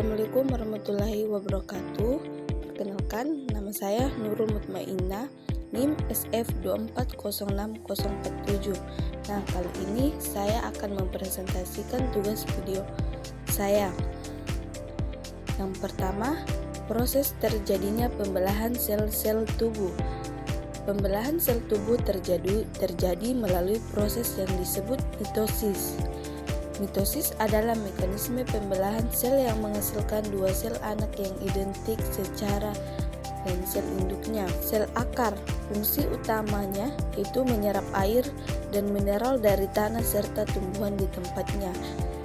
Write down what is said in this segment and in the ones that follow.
Assalamualaikum warahmatullahi wabarakatuh. Perkenalkan, nama saya Nurul Mutmainnah, NIM SF2406047. Nah, kali ini saya akan mempresentasikan tugas video saya. Yang pertama, proses terjadinya pembelahan sel-sel tubuh. Pembelahan sel tubuh terjadi melalui proses yang disebut mitosis. Mitosis adalah mekanisme pembelahan sel yang menghasilkan dua sel anak yang identik secara dan sel induknya. Sel akar, fungsi utamanya yaitu menyerap air dan mineral dari tanah serta tumbuhan di tempatnya.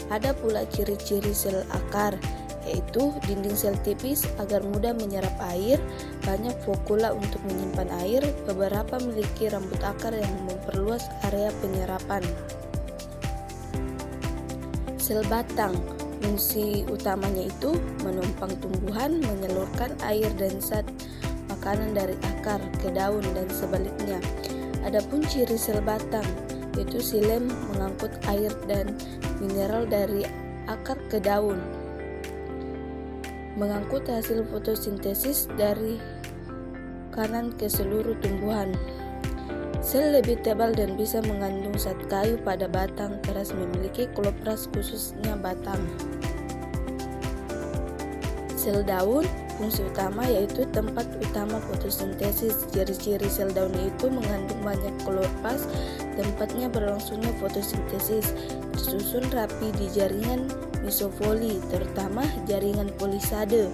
Ada pula ciri-ciri sel akar, yaitu dinding sel tipis agar mudah menyerap air, banyak fokula untuk menyimpan air, beberapa memiliki rambut akar yang memperluas area penyerapan. Sel batang, fungsi utamanya itu menumpang tumbuhan, menyalurkan air dan zat makanan dari akar ke daun dan sebaliknya. Adapun ciri sel batang, yaitu xilem mengangkut air dan mineral dari akar ke daun, mengangkut hasil fotosintesis dari kanan ke seluruh tumbuhan. Sel lebih tebal dan bisa mengandung zat kayu pada batang keras, memiliki klopras khususnya batang. Sel daun, fungsi utama yaitu tempat utama fotosintesis. Ciri-ciri sel daun itu mengandung banyak klopras, tempatnya berlangsungnya fotosintesis, tersusun rapi di jaringan misofoli, terutama jaringan polisade.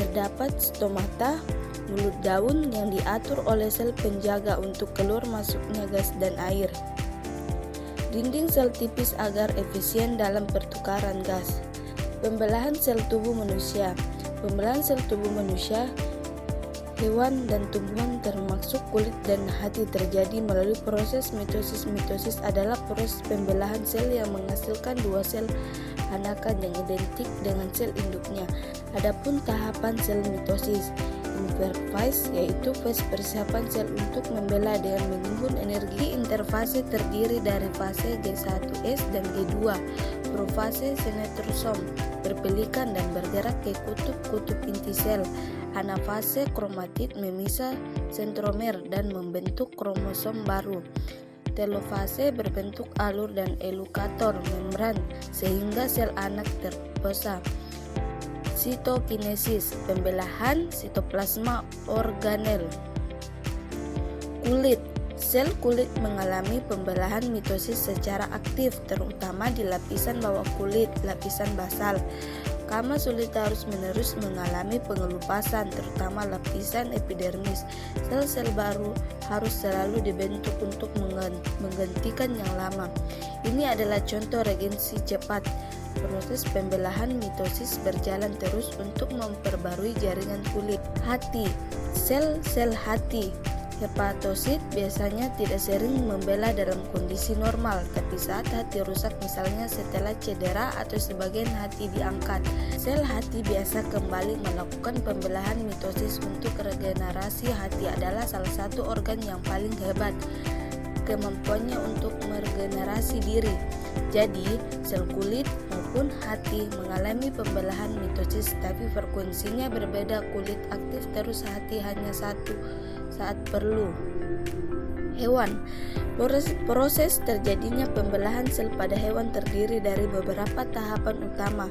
Terdapat stomata, mulut daun yang diatur oleh sel penjaga untuk keluar masuknya gas dan air. Dinding sel tipis agar efisien dalam pertukaran gas. Pembelahan sel tubuh manusia. Pembelahan sel tubuh manusia, hewan dan tumbuhan termasuk kulit dan hati terjadi melalui proses mitosis. Mitosis adalah proses pembelahan sel yang menghasilkan dua sel anakan yang identik dengan sel induknya. Adapun tahapan sel mitosis interfase, yaitu fase persiapan sel untuk membela dengan menimbun energi. Interfase terdiri dari fase G1S dan G2. Profase senetrosom, berpelikan dan bergerak ke kutub-kutub inti sel. Anafase kromatid, memisah sentromer dan membentuk kromosom baru. Telofase berbentuk alur dan elukator membran sehingga sel anak terpisah. Sitokinesis, pembelahan sitoplasma organel. Kulit, sel kulit mengalami pembelahan mitosis secara aktif, terutama di lapisan bawah kulit, lapisan basal. Kama sulit terus-menerus mengalami pengelupasan, terutama lapisan epidermis. Sel-sel baru harus selalu dibentuk untuk menggantikan yang lama. Ini adalah contoh regensi cepat. Proses pembelahan mitosis berjalan terus untuk memperbarui jaringan kulit. Hati, sel-sel hati. Hepatosit biasanya tidak sering membela dalam kondisi normal, tapi saat hati rusak, misalnya setelah cedera atau sebagian hati diangkat, sel hati biasa kembali melakukan pembelahan mitosis. Untuk regenerasi hati adalah salah satu organ yang paling hebat kemampuannya untuk meregenerasi diri. Jadi, sel kulit maupun hati mengalami pembelahan mitosis, tapi frekuensinya berbeda. Kulit aktif terus, hati hanya satu saat perlu. Hewan. Proses terjadinya pembelahan sel pada hewan terdiri dari beberapa tahapan utama.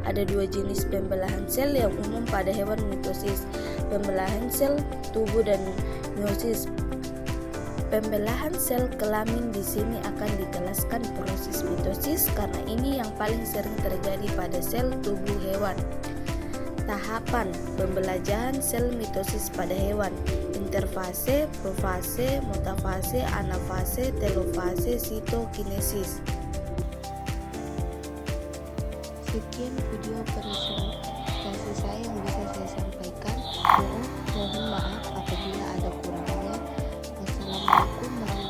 Ada dua jenis pembelahan sel yang umum pada hewan: mitosis, pembelahan sel tubuh, dan meiosis. Pembelahan sel kelamin di sini akan dikelaskan proses mitosis karena ini yang paling sering terjadi pada sel tubuh hewan. Tahapan pembelajahan sel mitosis pada hewan: interfase, profase, metafase, anafase, telofase, sitokinesis. Sekian video presentasi saya yang bisa saya sampaikan. Mohon maaf apabila ada kurangnya. Wassalamualaikum warahmatullahi wabarakatuh.